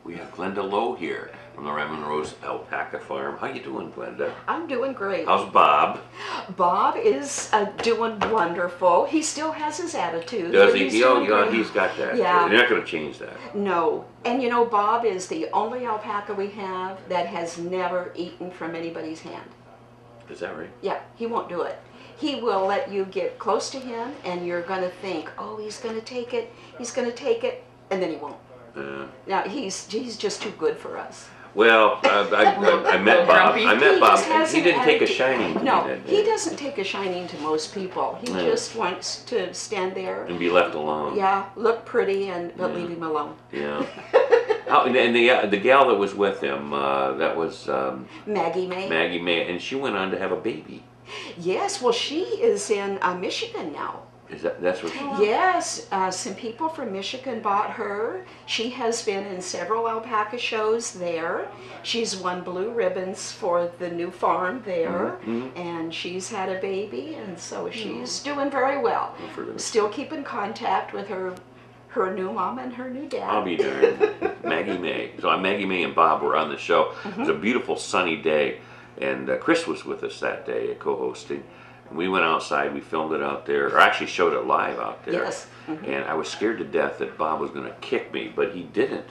We have Glenda Lowe here from the Raymond Rose Alpaca Farm. How you doing, Glenda? I'm doing great. How's Bob? Bob is doing wonderful. He still has his attitude. Does but he? He's doing great. He's got that. Yeah. You're not going to change that. No. And you know, Bob is the only alpaca we have that has never eaten from anybody's hand. Is that right? Yeah, he won't do it. He will let you get close to him and you're going to think, oh, he's going to take it, and then he won't. Now, he's just too good for us. Well, I met Bob. And he didn't take a shining to me that day. He doesn't take a shining to most people. He just wants to stand there and be left alone. Yeah, look pretty, but leave him alone. Yeah. And the gal that was with him, that was Maggie May. Maggie May, and she went on to have a baby. Yes, well, she is in Michigan now. That's what she did? Yes, some people from Michigan bought her. She has been in several alpaca shows there. She's won blue ribbons for the new farm there, and she's had a baby, and so she's doing very well. Still keep in contact with her new mom and her new dad. I'll be darned. Maggie May. So Maggie May and Bob were on the show. It was a beautiful sunny day, and Chris was with us that day co-hosting. We went outside, we filmed it out there, or actually showed it live out there. Yes. And I was scared to death that Bob was going to kick me, but he didn't.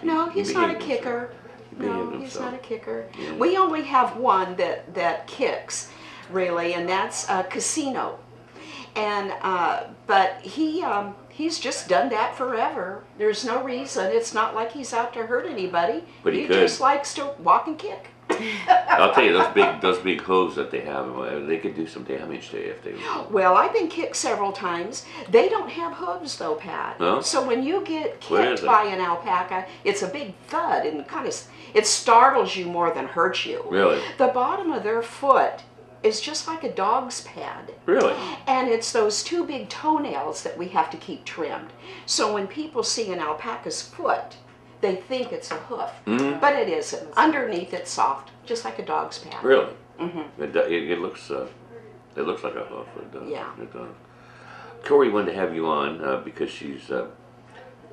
No, he's not a kicker. No, he's not a kicker. We only have one that kicks, really, and that's Casino. And but he's just done that forever. There's no reason. It's not like he's out to hurt anybody. But he just likes to walk and kick. I'll tell you, those big hooves that they have, they could do some damage to you if they. Well, I've been kicked several times. They don't have hooves though, Pat. No? So when you get kicked by an alpaca, it's a big thud and it startles you more than hurts you. Really? The bottom of their foot is just like a dog's pad. Really? And it's those two big toenails that we have to keep trimmed. So when people see an alpaca's foot, they think it's a hoof, but it isn't. Underneath it's soft, just like a dog's pad. Really? It looks like a hoof. It does. Yeah. It does. Corey wanted to have you on because she's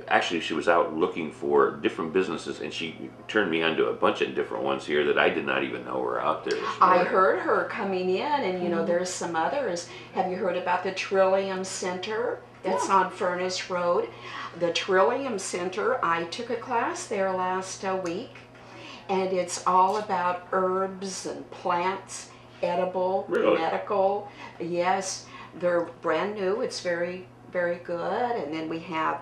actually she was out looking for different businesses, and she turned me on to a bunch of different ones here that I did not even know were out there. I heard her coming in, and you know there's some others. Have you heard about the Trillium Center? That's on Furnace Road. The Trillium Center, I took a class there last week, and it's all about herbs and plants, edible, medical. Yes, they're brand new. It's very, very good. And then we have,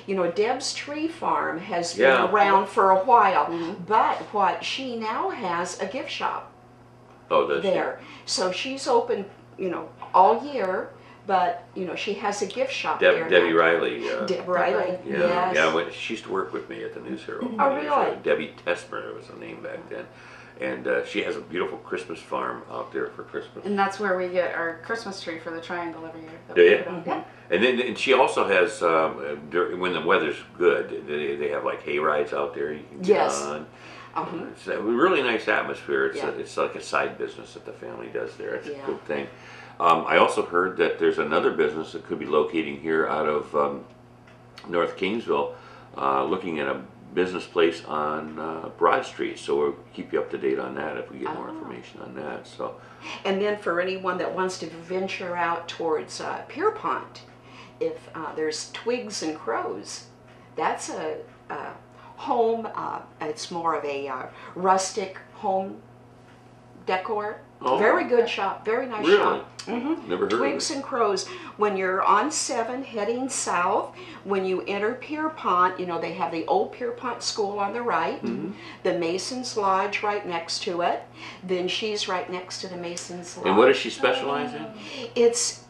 you know, Deb's Tree Farm has been around for a while, but what she now has a gift shop there. So she's open, you know, all year. But, you know, she has a gift shop there. Debbie Riley. Debbie Riley, yes. Yeah, she used to work with me at the News Hero. Oh, really? Debbie Tesmer was the name back then. And she has a beautiful Christmas farm out there for Christmas. And that's where we get our Christmas tree for the triangle every year. Do you? And then she also has, when the weather's good, they have like hay rides out there you can get on. It's a really nice atmosphere. It's like a side business that the family does there. It's a good thing. I also heard that there's another business that could be locating here out of North Kingsville, looking at a business place on Broad Street. So we'll keep you up to date on that if we get more information on that. So, and then for anyone that wants to venture out towards Pierpont, if there's Twigs and Crows, that's a home. It's more of a rustic home decor. Very good shop, very nice shop. Never heard Twigs of it. and Crows. When you're on 7 heading south, when you enter Pierpont, you know, they have the old Pierpont School on the right, the Mason's Lodge right next to it. Then she's right next to the Mason's Lodge. And what does she specialize in? It's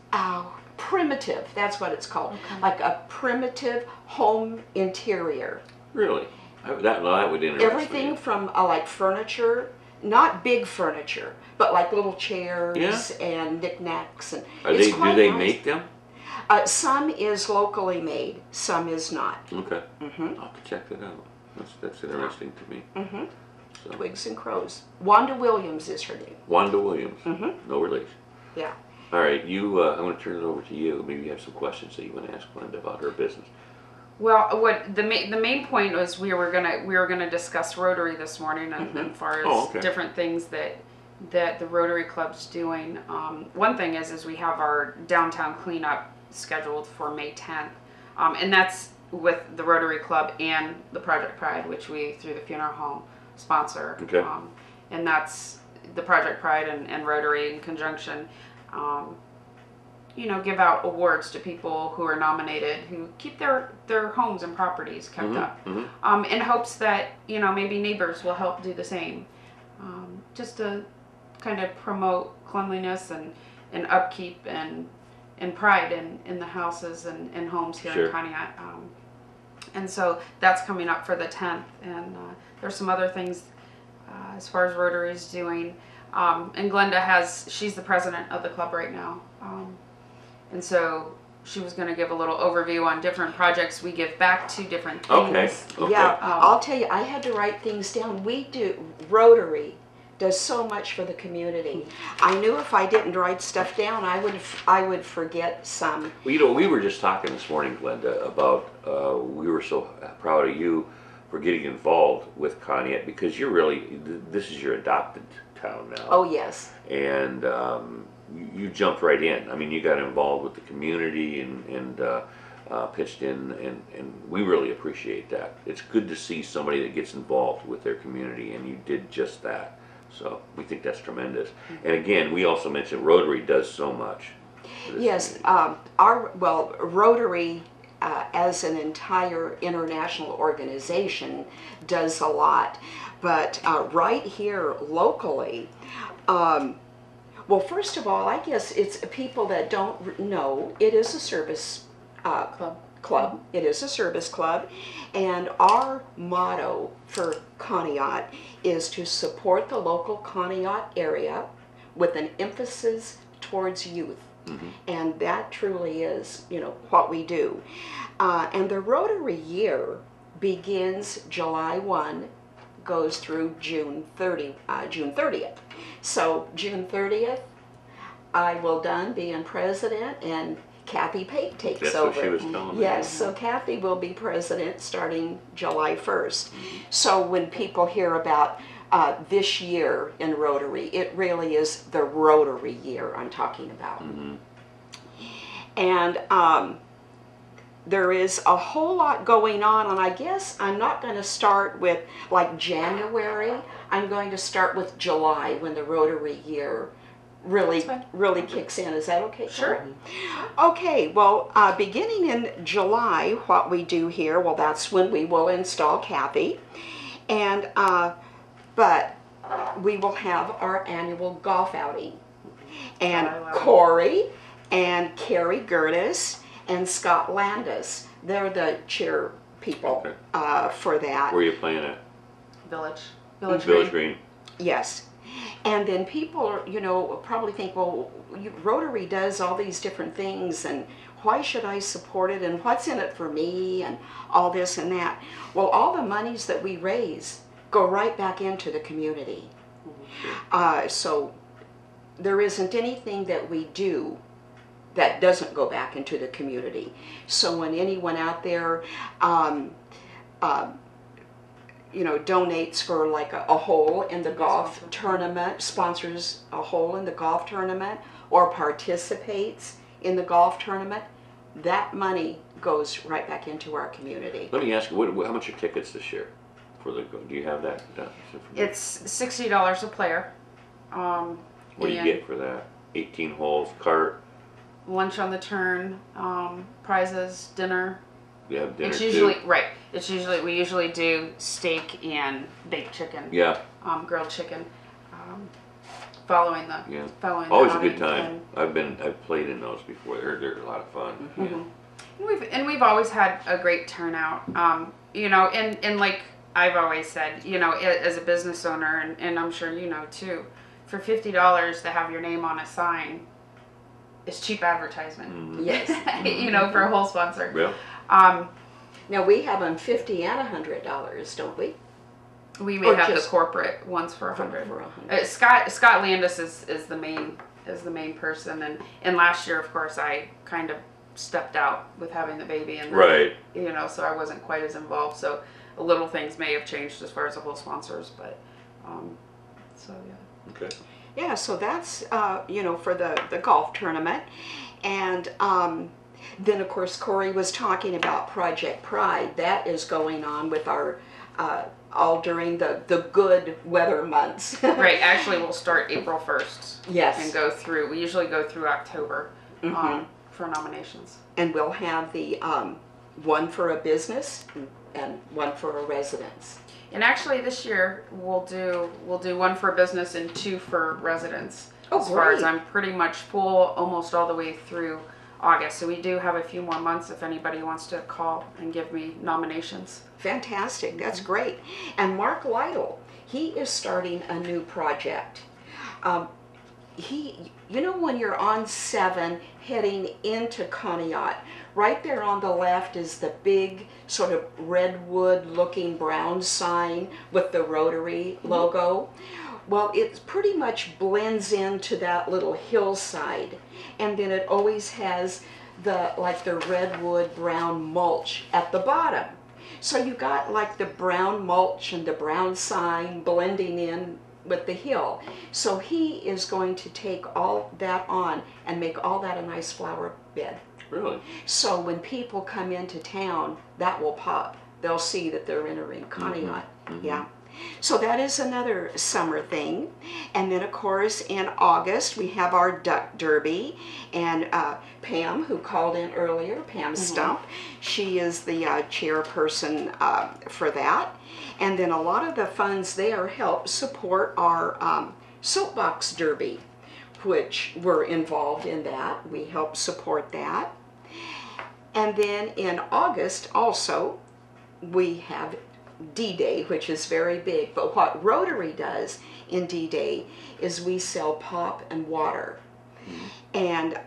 primitive, that's what it's called. Like a primitive home interior. Really? That would interest me. Everything from like furniture, not big furniture, but like little chairs and knickknacks. And do they make them? Some is locally made, some is not. Okay. I'll have to check that out. That's interesting to me. So. Twigs and Crows. Wanda Williams is her name. Wanda Williams. No relation. Yeah. All right, I'm going to turn it over to you. Maybe you have some questions that you want to ask Glenda about her business. Well, what the main point was we were gonna discuss Rotary this morning, and as far as different things that the Rotary Club's doing. One thing is we have our downtown cleanup scheduled for May 10th, and that's with the Rotary Club and the Project Pride, which we through the funeral home sponsor. Okay. And that's the Project Pride and Rotary in conjunction. Give out awards to people who are nominated who keep their homes and properties kept up, in hopes that maybe neighbors will help do the same, just to kind of promote cleanliness and upkeep and pride in the houses and homes here in Conneaut. And so that's coming up for the 10th, and there's some other things as far as Rotary is doing. And Glenda she's the president of the club right now. And so she was going to give a little overview on different projects we give back to, different things. Okay. Yeah, I'll tell you, I had to write things down. Rotary does so much for the community. I knew if I didn't write stuff down, I would forget some. Well, we were just talking this morning, Glenda, about we were so proud of you for getting involved with Conneaut, because this is your adopted town now. Oh, yes. And you jumped right in. I mean, you got involved with the community and pitched in, and we really appreciate that. It's good to see somebody that gets involved with their community, and you did just that. So we think that's tremendous. And again, we also mentioned Rotary does so much. Yes, Rotary as an entire international organization does a lot, but right here locally, well, first of all, I guess it's people that don't know, it is a service club. It is a service club, and our motto for Conneaut is to support the local Conneaut area with an emphasis towards youth. And that truly is, what we do. And the Rotary year begins July 1, goes through June 30th. So June 30th, I will done being president, and Kathy Pate takes over. That's what she was telling me. Yes, so Kathy will be president starting July 1st. So when people hear about this year in Rotary, it really is the Rotary year I'm talking about. And there is a whole lot going on, and I guess I'm not going to start with like January. I'm going to start with July, when the Rotary year really kicks in. Is that okay? Sure. Okay, well, beginning in July, what we do here, well, that's when we will install Kathy, and but we will have our annual golf outing, and Corey and Carrie Gertis and Scott Landis, they're the chair people for that. Where are you playing at? Village Green. Yes. And then people, probably think, well, Rotary does all these different things, and why should I support it, and what's in it for me, and all this and that. Well, all the monies that we raise go right back into the community. So there isn't anything that we do that doesn't go back into the community. So when anyone out there donates for like a hole in the golf tournament, sponsors a hole in the golf tournament, or participates in the golf tournament, that money goes right back into our community. Let me ask you, how much are tickets this year? Do you have that? It's $60 a player. What do you get for that? 18 holes, cart? Lunch on the turn, prizes, dinner. You have dinner It's usually too? right. We usually do steak and baked chicken. Yeah. Grilled chicken. Following the Always a outing. good time. I've played in those before. They're a lot of fun. And we've always had a great turnout. And like I've always said, as a business owner, and I'm sure you know too, for $50 to have your name on a sign is cheap advertisement. Yes. For a whole sponsor. Yeah. Now we have them $50 and $100, don't we? We may have the corporate ones for $100. Scott Landis is the main person, and last year, of course, I kind of stepped out with having the baby, and then, Right. you know, so I wasn't quite as involved. So little things may have changed as far as the whole sponsors, but so yeah. Okay. Yeah, so that's, you know, for the golf tournament. And then, of course, Corey was talking about Project Pride. That is going on with our, all during the good weather months. Right, actually we'll start April 1st. Yes. And go through, we usually go through October for nominations. And we'll have the one for a business and one for a residence. And actually this year we'll do one for business and two for residents. Oh, as far as great. I'm pretty much full almost all the way through August. So we do have a few more months if anybody wants to call and give me nominations. Fantastic, that's great. And Mark Lytle, he is starting a new project. You know, when you're on 7 heading into Conneaut, right there on the left is the big sort of redwood looking brown sign with the Rotary logo. Well, it pretty much blends into that little hillside, and then it always has the redwood brown mulch at the bottom. So you got like the brown mulch and the brown sign blending in with the hill. So he is going to take all that on and make all that a nice flower bed. Really? So when people come into town, that will pop. They'll see that they're entering Conneaut. Yeah. So that is another summer thing. And then, of course, in August, we have our Duck Derby. And Pam, who called in earlier, Pam Stump, she is the chairperson for that. And then a lot of the funds there help support our Soapbox Derby, which we're involved in that. We help support that. And then in August also, we have D-Day, which is very big. But what Rotary does in D-Day is we sell pop and water. And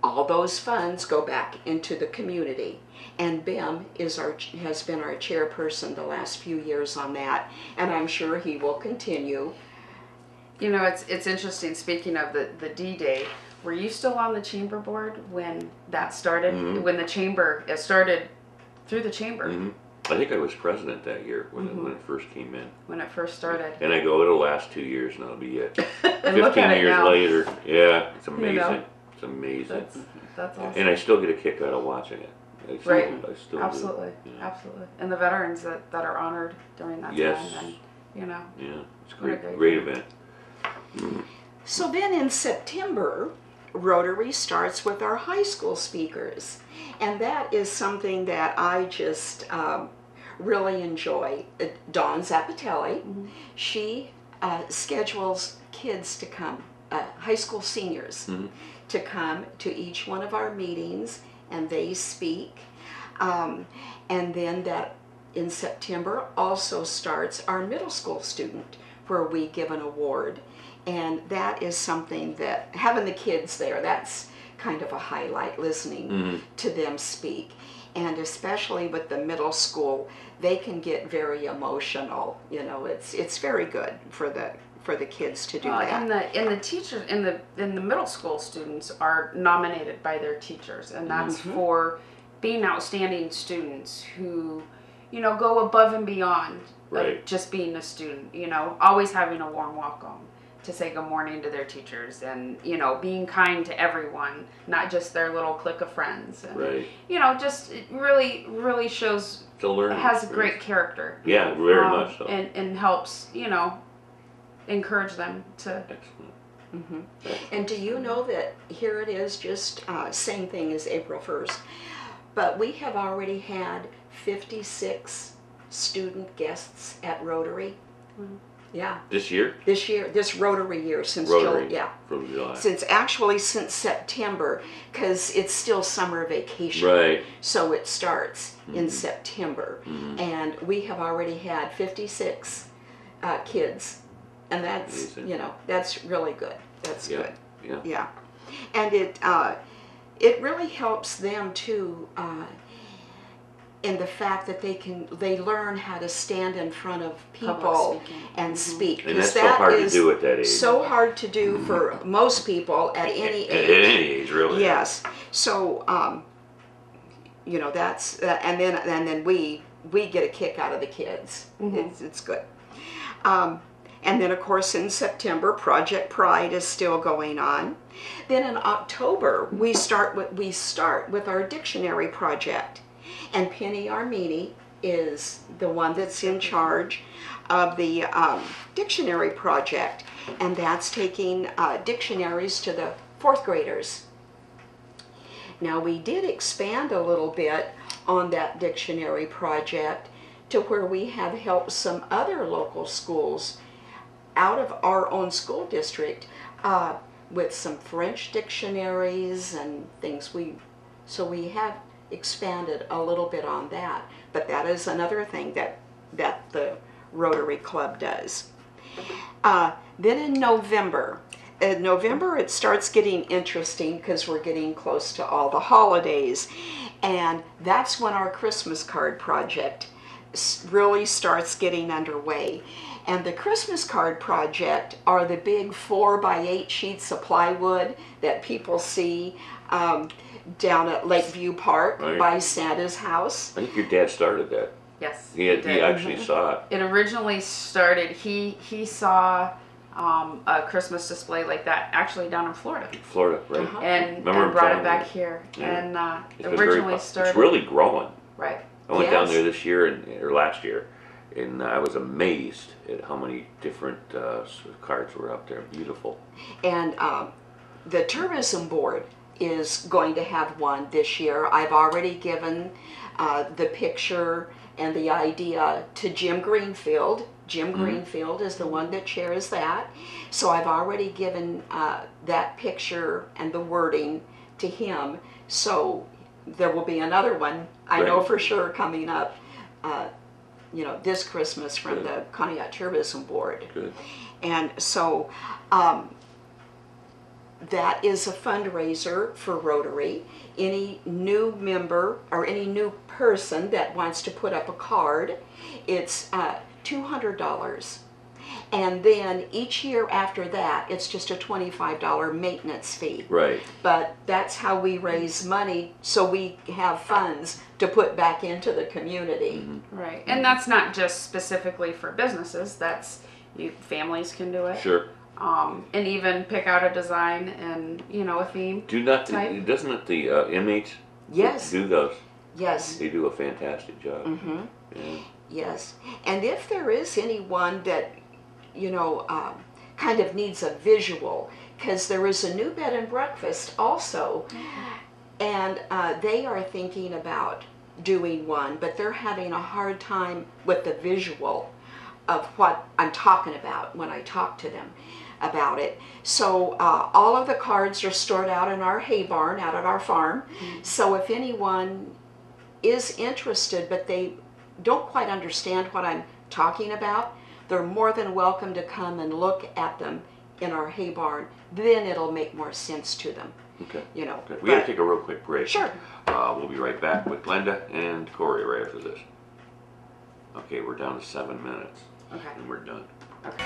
all those funds go back into the community. And Bim has been our chairperson the last few years on that. And I'm sure he will continue. You know, it's interesting, speaking of the D-Day, were you still on the chamber board when that started? When the chamber, it started through the chamber? I think I was president that year when it first came in. When it first started. And I go, it'll last 2 years and that'll be it. And look 15 at it years now. later. Yeah, it's amazing. You know? It's amazing. That's awesome. And I still get a kick out of watching it. I still Absolutely. do. Yeah. Absolutely. And the veterans that are honored during that Yes. time. And, you know. Yeah, it's What a great event. So then in September, Rotary starts with our high school speakers. And that is something that I just really enjoy. Dawn Zappatelli, she schedules kids to come, high school seniors, to come to each one of our meetings, and they speak. And then that in September also starts our middle school student, where we give an award. And that is something that, having the kids there, that's kind of a highlight, listening to them speak. And especially with the middle school, they can get very emotional. You know, it's very good for the kids to do that. And the teachers in the middle school students are nominated by their teachers, and that's for being outstanding students who, you know, go above and beyond just being a student. You know, always having a warm welcome to say good morning to their teachers, and, you know, being kind to everyone, not just their little clique of friends. And, you know, just it really shows, has a great character. Yeah, very much so. And helps, you know, encourage them to. Excellent. And do you know that here it is, just same thing as April 1st, but we have already had 56 student guests at Rotary. Yeah. This year? This year, this Rotary year, since Rotary, July, from July. Since September, because it's still summer vacation. Right. So it starts in September, and we have already had 56 kids, and that's amazing. You know, that's really good. That's good. Yeah. Yeah, and it really helps them too. and the fact that they learn how to stand in front of Public people speaking. and speak. And that's 'Cause so hard to is do at that age. so hard to do for most people at any At age. any age, really. Yes. So, that's and then we get a kick out of the kids. It's good. And then, of course, in September, Project Pride is still going on. Then in October, we start with our dictionary project, and Penny Armini is the one that's in charge of the dictionary project, and that's taking dictionaries to the fourth graders. Now, we did expand a little bit on that dictionary project to where we have helped some other local schools out of our own school district with some French dictionaries and things. So we have expanded a little bit on that, but that is another thing that the Rotary Club does. Then in November it starts getting interesting because we're getting close to all the holidays, and that's when our Christmas card project really starts getting underway. And the Christmas card project are the big 4x8 sheets of plywood that people see down at Lakeview Park by Santa's house. I think your dad started that. Yes. He actually saw it. It originally started, he saw a Christmas display like that actually down in Florida. Florida, right? And brought it back here. Yeah. And originally started. It's really growing. Right. I went down there this year or last year, and I was amazed at how many different cards were up there. Beautiful. And the tourism board is going to have one this year. I've already given the picture and the idea to Jim Greenfield. Jim Greenfield is the one that chairs that. So I've already given that picture and the wording to him. So there will be another one, I know for sure, coming up this Christmas from the Conneaut Tourism Board. Good. And so that is a fundraiser for Rotary. Any new member or any new person that wants to put up a card, it's $200. And then each year after that, it's just a $25 maintenance fee. Right. But that's how we raise money, so we have funds to put back into the community. Right. And that's not just specifically for businesses. That's families can do it. Sure. And even pick out a design and a theme. Doesn't it the inmates? Yes. Do those? Yes. They do a fantastic job. Yeah. Yes. And if there is anyone that kind of needs a visual, because there is a new bed and breakfast also, and they are thinking about doing one, but they're having a hard time with the visual of what I'm talking about when I talk to them about it. So all of the cards are stored out in our hay barn out at our farm. So if anyone is interested but they don't quite understand what I'm talking about, they're more than welcome to come and look at them in our hay barn. Then it'll make more sense to them. Okay. Okay. We got to take a real quick break. Sure. We'll be right back with Glenda and Corey right after this. Okay, we're down to 7 minutes. Okay. And we're done. Okay.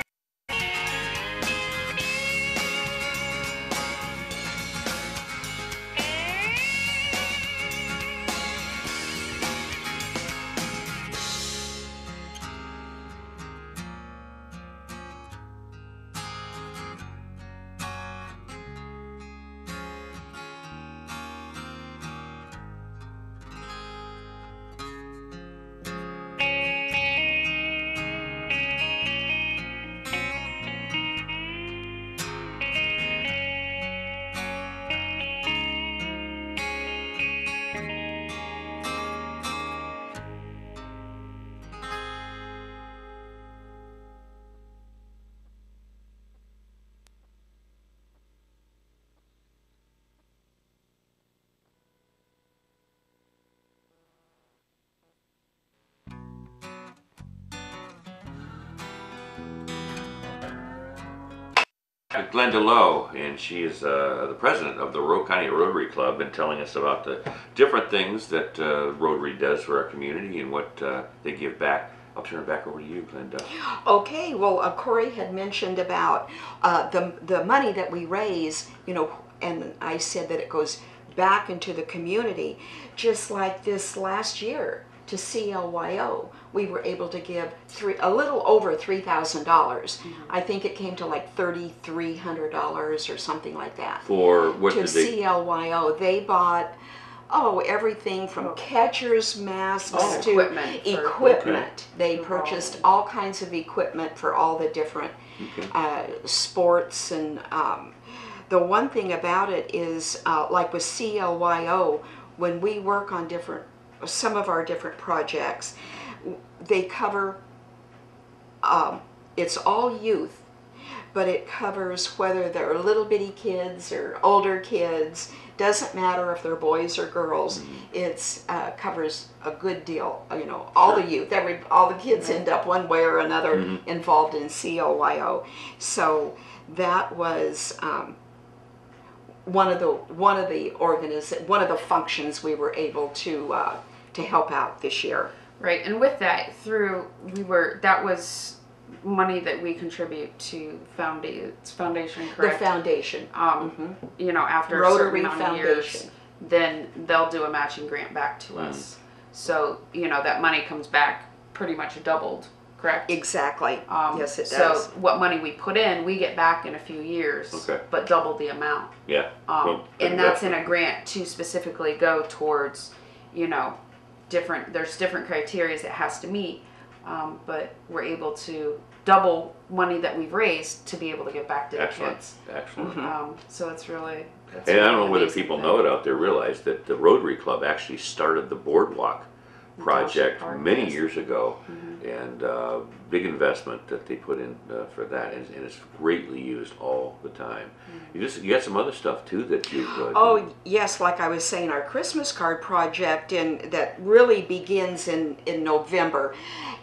Glenda Lowe, and she is the president of the Rowe County Rotary Club, and telling us about the different things that Rotary does for our community and what they give back. I'll turn it back over to you, Glenda. Okay, well, Corey had mentioned about the money that we raise, and I said that it goes back into the community, just like this last year to CLYO. We were able to give a little over $3,000. I think it came to like $3,300 or something like that. For what did they? To CLYO, they bought everything from catcher's masks to equipment. They purchased all kinds of equipment for all the different sports. And the one thing about it is, like with CLYO, when we work on some of our different projects, they cover, it's all youth, but it covers whether they're little bitty kids or older kids. Doesn't matter if they're boys or girls. It's covers a good deal. All the youth, all the kids end up one way or another involved in CLYO. So that was one of the functions we were able to help out this year. Right, and with that, that was money that we contribute to foundation, correct? The foundation. After Rotary a certain amount of years, then they'll do a matching grant back to us. So, that money comes back pretty much doubled, correct? Exactly. Yes, it does. So what money we put in, we get back in a few years, but double the amount. Yeah. And that's in a grant to specifically go towards, there's different criteria it has to meet, but we're able to double money that we've raised to be able to give back to the kids. Excellent. So it's really. And I don't know whether people know it out there, realize that the Rotary Club actually started the Boardwalk project many years ago, and big investment that they put in for that, and it's greatly used all the time. You got some other stuff too that you. Yes, like I was saying, our Christmas card project, that really begins in November.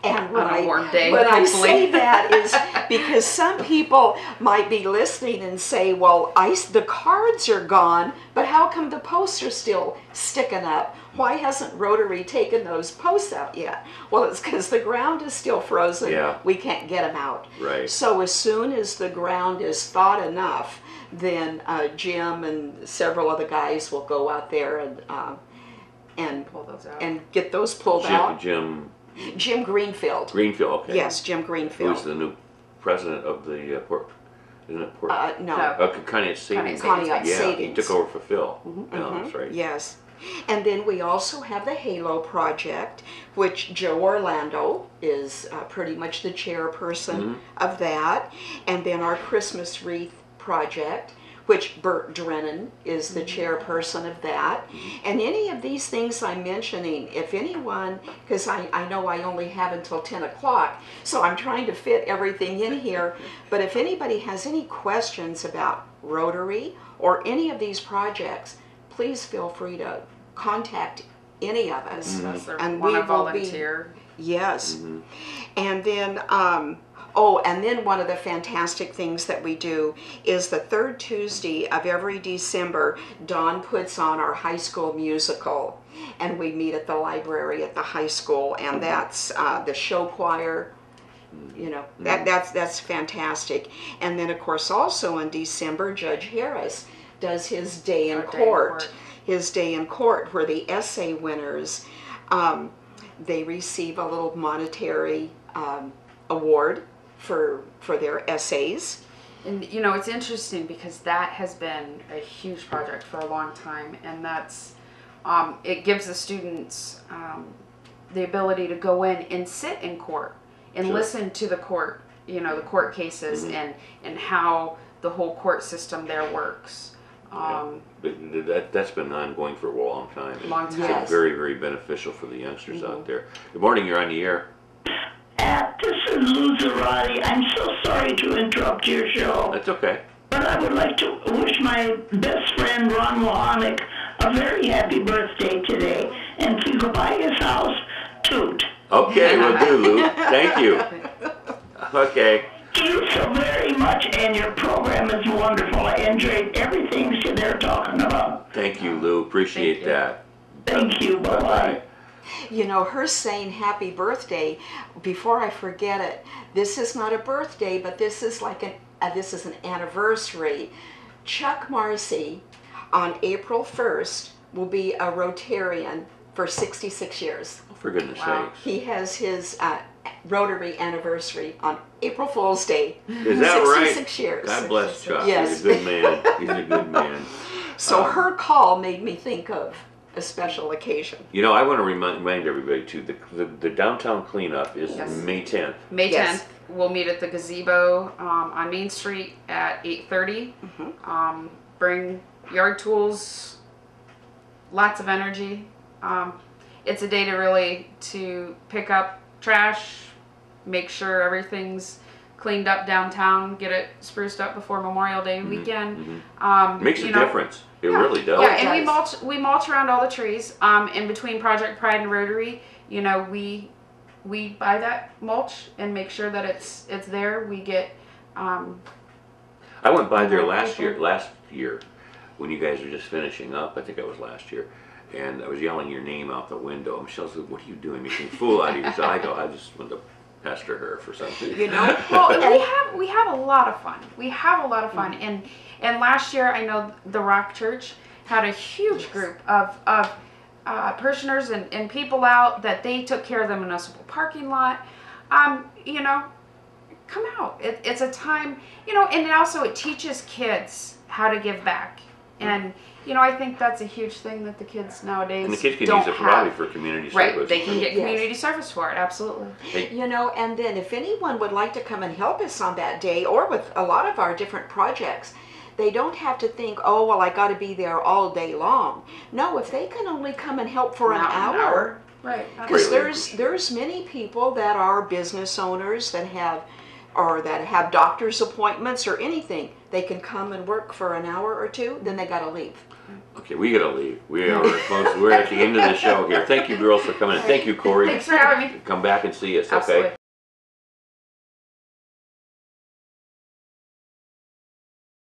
And when I say that is because some people might be listening and say, well, the cards are gone, but how come the posts are still sticking up? Why hasn't Rotary taken those posts out yet? Well, it's because the ground is still frozen. Yeah. We can't get them out. Right. So as soon as the ground is thawed enough, then Jim and several of the guys will go out there and pull those out and get those pulled out. Jim Greenfield. Greenfield, okay. Yes, Jim Greenfield. Who's the new president of the Port? Isn't it Port? No. Conneaut Savings. Conneaut Savings. He took over for Phil. That's right. Yes. And then we also have the Halo Project, which Joe Orlando is pretty much the chairperson of that. And then our Christmas Wreath Project, which Bert Drennan is the chairperson of that. And any of these things I'm mentioning, if anyone, because I know I only have until 10 o'clock, so I'm trying to fit everything in here, but if anybody has any questions about Rotary or any of these projects, please feel free to contact any of us. And we will volunteer. Yes. And then and then one of the fantastic things that we do is the third Tuesday of every December, Dawn puts on our high school musical, and we meet at the library at the high school, and that's the show choir. That's fantastic. And then of course also in December, Judge Harris does his day in court. His day in court, where the essay winners, they receive a little monetary award for their essays. And it's interesting because that has been a huge project for a long time, and that's it gives the students the ability to go in and sit in court and listen to the court, the court cases and how the whole court system there works. But that's been ongoing for a long time. Yes. It's very, very beneficial for the youngsters out there. Good morning, you're on the air. This is Luzerati. I'm so sorry to interrupt your show. That's okay. But I would like to wish my best friend Ron Wahanick a very happy birthday today. And if you go by his house, toot. Okay, we'll do, Lou. Thank you. Okay. you so very much, and your program is wonderful. I enjoyed everything they're talking about. Thank you, Lou. Appreciate that. Thank you. Bye-bye. You know, her saying happy birthday, before I forget it, this is not a birthday, but this is like this is an anniversary. Chuck Marcy on April 1st will be a Rotarian for 66 years. For goodness Wow. sakes. He has his Rotary anniversary on April Fool's Day. Is that 66 right? years. God bless Chuck. Yes. He's a good man. He's a good man. So her call made me think of a special occasion. You know, I want to remind everybody too, the downtown cleanup is Yes. May 10th. May 10th, Yes. we'll meet at the gazebo on Main Street at 8:30. Bring yard tools, lots of energy. It's a day to pick up trash, make sure everything's cleaned up downtown, get it spruced up before Memorial Day weekend. Makes a you know, difference. It really does. Yeah, it and does. we mulch around all the trees. In between Project Pride and Rotary, you know, we buy that mulch and make sure that it's there. We get. I went by there last people. year when you guys were just finishing up. I think it was last year. And I was yelling your name out the window. Michelle said, "What are you doing? Making a fool out of you." So I just wanted to pester her for something. You know, Well, we have a lot of fun. We have a lot of fun, and last year I know the Rock Church had a huge group of parishioners and people out that they took care of the municipal parking lot. You know, come out. It's a time, you know, and also it teaches kids how to give back, and you know, I think that's a huge thing that the kids nowadays And the kids can don't use it have. probably for community service. Right, they can get Yes. community service for it. Absolutely. you know, and then if anyone would like to come and help us on that day, or with a lot of our different projects, they don't have to think, oh, well, I got to be there all day long. No, if they can only come and help for an hour, Right. because Really? there's many people that are business owners that have doctor's appointments or anything. They can come and work for an hour or two, then they got to leave. Okay, we gotta leave. We are close. We're at the end of the show here. Thank you, girls, for coming in. Thank you, Corey. Thanks for having me. Come back and see us, okay? Absolutely.